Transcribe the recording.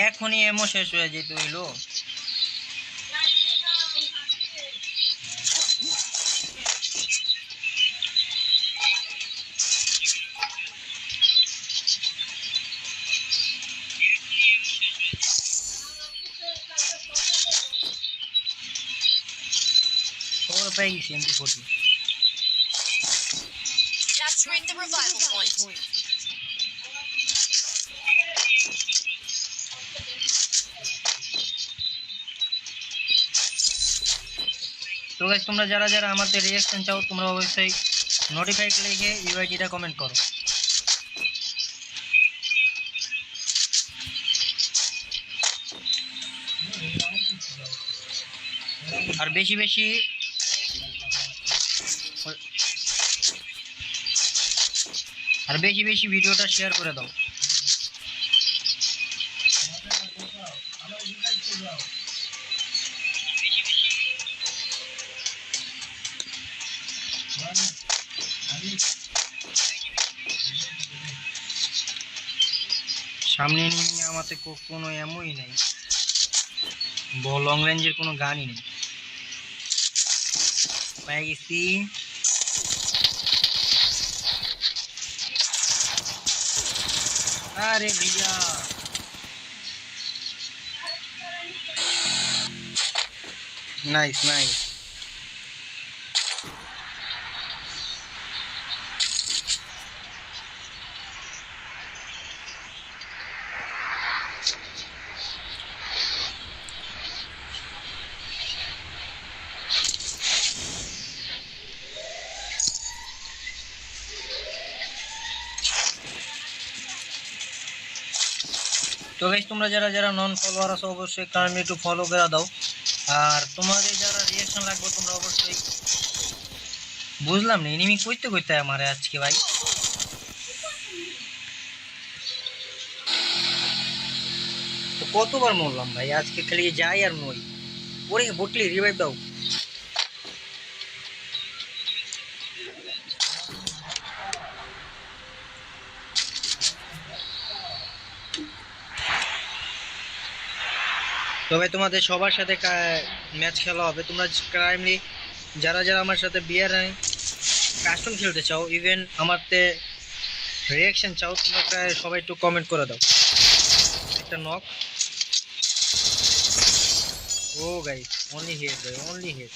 এখনই এমো শেষ হয়ে যেতে হইলো। ওর পেয়ে গেছি MP40। Capturing the revival point. তো গাইস তোমরা যারা যারা আমাদের রিঅ্যাকশন চাও তোমরা অবশ্যই নোটিফাই লিখে ইউআইডিটা কমেন্ট করো। আর বেশি বেশি ভিডিওটা শেয়ার করে দাও। সামনে নিয়ে আমাদের কোনো এমনই নাই, লং রেঞ্জের কোনো গানই নেই। পেয়ে গেছি। আরে भैया नाइस नाइस। তো গাইস তোমরা যারা যারা নন ফলোয়ার আছো অবশ্যই কাইন্ডলি একটু ফলো করে দাও। আর তোমাদের যারা রিঅ্যাকশন লাগবে তোমরা অবশ্যই। বুঝলাম না এনিমি কইতে কইতে আমারে আজকে ভাই। তো কতবার মরলাম ভাই আজকে, খালি যাই আর নই। ওরে বটলি রিভাইভ দাও। তবে তোমাদের সবার সাথে ম্যাচ খেলা হবে। তোমরা কাইন্ডলি যারা যারা আমার সাথে বিয়ার কাস্টম খেলতে চাও, ইভেন আমারতে রিঅ্যাকশন চাও, তোমরা সবাই একটু কমেন্ট করে দাও। একটা নক। ও গাইস অনলি হিট ভাই, অনলি হিট।